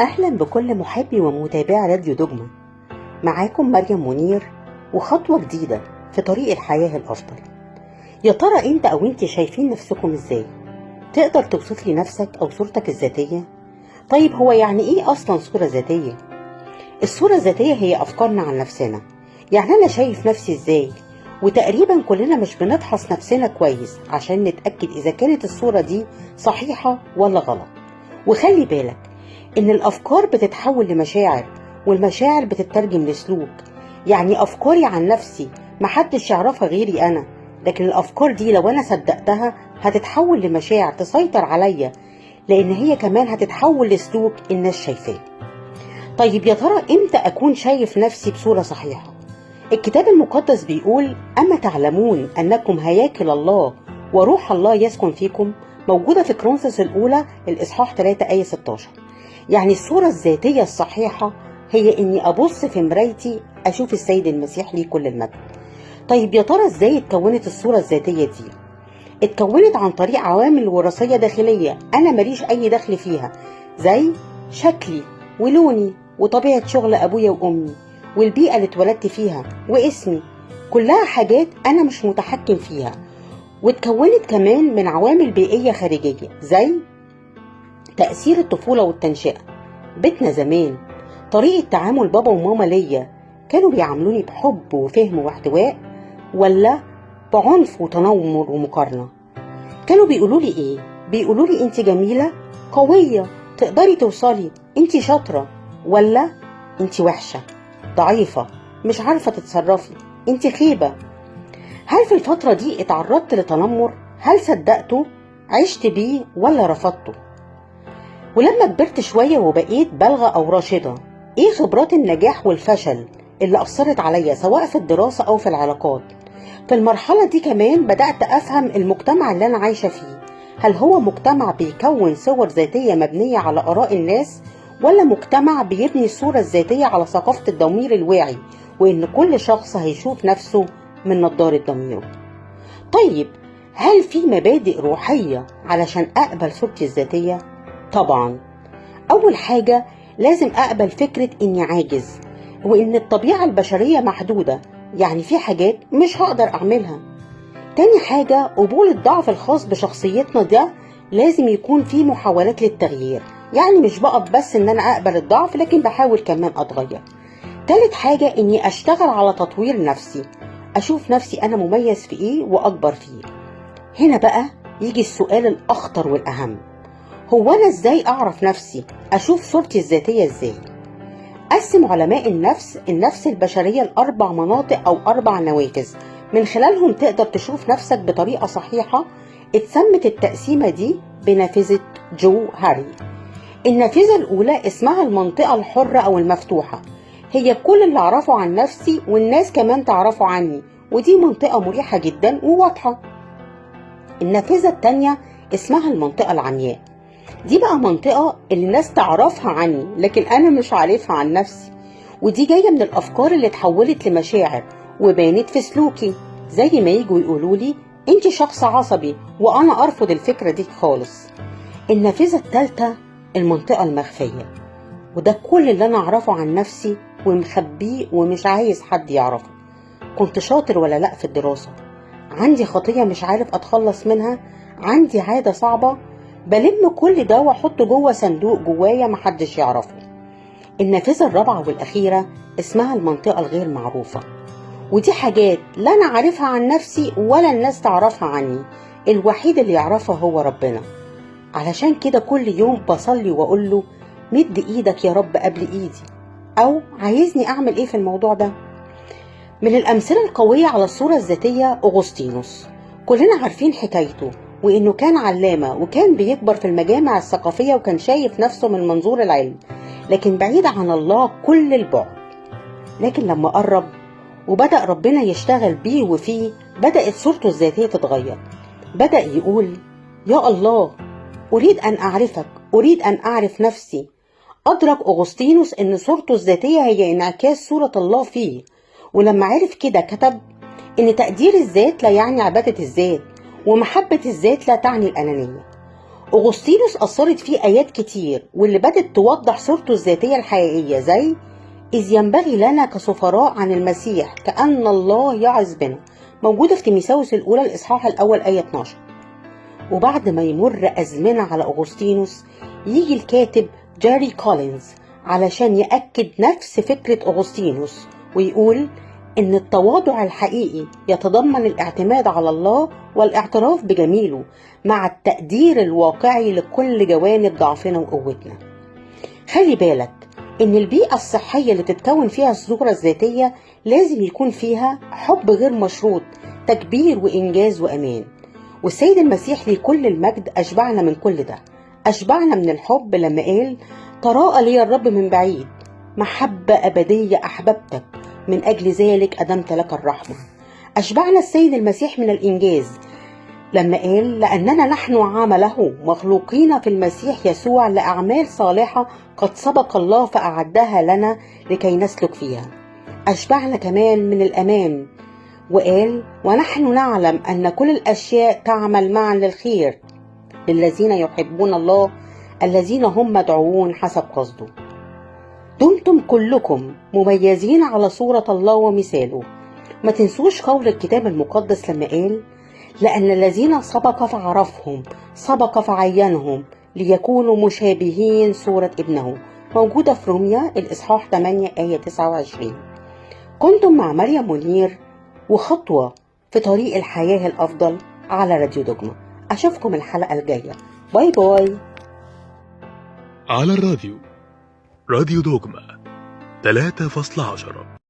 أهلا بكل محبي ومتابعي راديو دوجما. معاكم مريم منير وخطوة جديدة في طريق الحياة الأفضل. يا ترى أنت أو أنت شايفين نفسكم إزاي؟ تقدر توصف لي نفسك أو صورتك الذاتية؟ طيب هو يعني إيه أصلا صورة ذاتية؟ الصورة الذاتية هي أفكارنا عن نفسنا، يعني أنا شايف نفسي إزاي؟ وتقريبا كلنا مش بنفحص نفسنا كويس عشان نتأكد إذا كانت الصورة دي صحيحة ولا غلط. وخلي بالك إن الأفكار بتتحول لمشاعر، والمشاعر بتترجم لسلوك. يعني أفكاري عن نفسي محدش يعرفها غيري أنا، لكن الأفكار دي لو أنا صدقتها هتتحول لمشاعر تسيطر عليا، لأن هي كمان هتتحول لسلوك الناس شايفاه. طيب يا ترى إمتى أكون شايف نفسي بصورة صحيحة؟ الكتاب المقدس بيقول: أما تعلمون أنكم هياكل الله وروح الله يسكن فيكم، موجودة في كورنثوس الأولى الإصحاح 3 آية 16. يعني الصورة الذاتية الصحيحة هي إني أبص في مرايتي أشوف السيد المسيح ليه كل المجد. طيب يا ترى إزاي اتكونت الصورة الذاتية دي؟ اتكونت عن طريق عوامل وراثية داخلية أنا ماليش أي دخل فيها، زي شكلي ولوني وطبيعة شغل أبويا وأمي والبيئة اللي اتولدت فيها واسمي، كلها حاجات أنا مش متحكم فيها. واتكونت كمان من عوامل بيئية خارجية زي تأثير الطفولة والتنشئة، بيتنا زمان، طريقة تعامل بابا وماما ليا، كانوا بيعاملوني بحب وفهم واحتواء ولا بعنف وتنمر ومقارنة؟ كانوا بيقولوا لي ايه؟ بيقولوا لي انت جميلة قوية تقدري توصلي، انت شاطرة، ولا انت وحشة ضعيفة مش عارفة تتصرفي، انت خيبة. هل في الفترة دي اتعرضت لتنمر؟ هل صدقته؟ عشت بيه ولا رفضته؟ ولما كبرت شوية وبقيت بالغة أو راشدة، ايه خبرات النجاح والفشل اللي أثرت عليا سواء في الدراسة أو في العلاقات؟ في المرحلة دي كمان بدأت أفهم المجتمع اللي أنا عايشة فيه، هل هو مجتمع بيكون صور ذاتية مبنية على آراء الناس، ولا مجتمع بيبني الصورة الذاتية على ثقافة الضمير الواعي، وإن كل شخص هيشوف نفسه من نظارة ضميره؟ طيب هل في مبادئ روحية علشان أقبل صورتي الذاتية؟ طبعا. أول حاجة لازم أقبل فكرة إني عاجز، وإن الطبيعة البشرية محدودة، يعني في حاجات مش هقدر أعملها. تاني حاجة قبول الضعف الخاص بشخصيتنا، ده لازم يكون في محاولات للتغيير، يعني مش بقف بس إن أنا أقبل الضعف لكن بحاول كمان أتغير. تالت حاجة إني أشتغل على تطوير نفسي، أشوف نفسي أنا مميز في إيه وأكبر فيه. هنا بقى يجي السؤال الأخطر والأهم: هو أنا إزاي أعرف نفسي؟ أشوف صورتي الذاتية إزاي؟ قسم علماء النفس البشرية لأربع مناطق أو 4 نواجذ، من خلالهم تقدر تشوف نفسك بطريقة صحيحة. اتسمت التقسيمة دي بنافذة جو هاري. النافذة الأولى اسمها المنطقة الحرة أو المفتوحة، هي كل اللي أعرفه عن نفسي والناس كمان تعرفه عني، ودي منطقة مريحة جدا وواضحة. النافذة التانية اسمها المنطقة العمياء، دي بقى منطقة اللي الناس تعرفها عني لكن أنا مش عارفها عن نفسي، ودي جاية من الأفكار اللي اتحولت لمشاعر وبانت في سلوكي، زي ما يجوا يقولوا لي انت شخص عصبي وأنا أرفض الفكرة دي خالص. النافذة الثالثة المنطقة المخفية، وده كل اللي أنا أعرفه عن نفسي ومخبيه ومش عايز حد يعرفه. كنت شاطر ولا لأ في الدراسة؟ عندي خطية مش عارف أتخلص منها؟ عندي عادة صعبة؟ بلم كل ده واحطه جوه صندوق جوايا محدش يعرفه. النافذة الرابعة والأخيرة اسمها المنطقة الغير معروفة، ودي حاجات لا أنا عارفها عن نفسي ولا الناس تعرفها عني، الوحيد اللي يعرفها هو ربنا. علشان كده كل يوم بصلي وأقول له: مد إيدك يا رب قبل إيدي، أو عايزني أعمل إيه في الموضوع ده؟ من الأمثلة القوية على الصورة الذاتية أغسطينوس، كلنا عارفين حكايته، وإنه كان علامة وكان بيكبر في المجامع الثقافية وكان شايف نفسه من منظور العلم، لكن بعيد عن الله كل البعد. لكن لما قرب وبدأ ربنا يشتغل بيه وفيه، بدأت صورته الذاتية تتغير. بدأ يقول: يا الله، أريد أن أعرفك، أريد أن أعرف نفسي. أدرك أغسطينوس إن صورته الذاتية هي انعكاس صورة الله فيه، ولما عرف كده كتب إن تقدير الذات لا يعني عبادة الذات، ومحبة الذات لا تعني الأنانية. أغسطينوس أثرت فيه آيات كتير واللي بدت توضح صورته الذاتية الحقيقية، زي إذ ينبغي لنا كسفراء عن المسيح كأن الله يعظ بنا، موجودة في تيموثاوس الأولى الإصحاح الأول آية 12. وبعد ما يمر أزمنة على أغسطينوس يجي الكاتب جاري كولينز علشان يأكد نفس فكرة أغسطينوس ويقول إن التواضع الحقيقي يتضمن الاعتماد على الله والاعتراف بجميله مع التقدير الواقعي لكل جوانب ضعفنا وقوتنا. خلي بالك إن البيئة الصحية اللي تتكون فيها الصورة الذاتية لازم يكون فيها حب غير مشروط، تكبير وإنجاز وأمان. والسيد المسيح ليه كل المجد أشبعنا من كل ده، أشبعنا من الحب لما قال تراءى لي الرب من بعيد، محبة أبدية أحببتك من أجل ذلك أدمت لك الرحمة. أشبعنا السيد المسيح من الإنجاز لما قال لأننا نحن عمله مخلوقين في المسيح يسوع لأعمال صالحة قد سبق الله فأعدها لنا لكي نسلك فيها. أشبعنا كمان من الأمان وقال ونحن نعلم أن كل الأشياء تعمل معا للخير للذين يحبون الله الذين هم مدعوون حسب قصده. دمتم كلكم مميزين على صورة الله ومثاله. ما تنسوش قول الكتاب المقدس لما قال لأن الذين سبق فعرفهم سبق فعينهم ليكونوا مشابهين صورة ابنه، موجودة في روميا الإصحاح 8 آية 29. كنتم مع مريم منير وخطوة في طريق الحياة الأفضل على راديو دوجما. أشوفكم الحلقة الجاية. باي باي. على الراديو، راديو دوجما 3.10.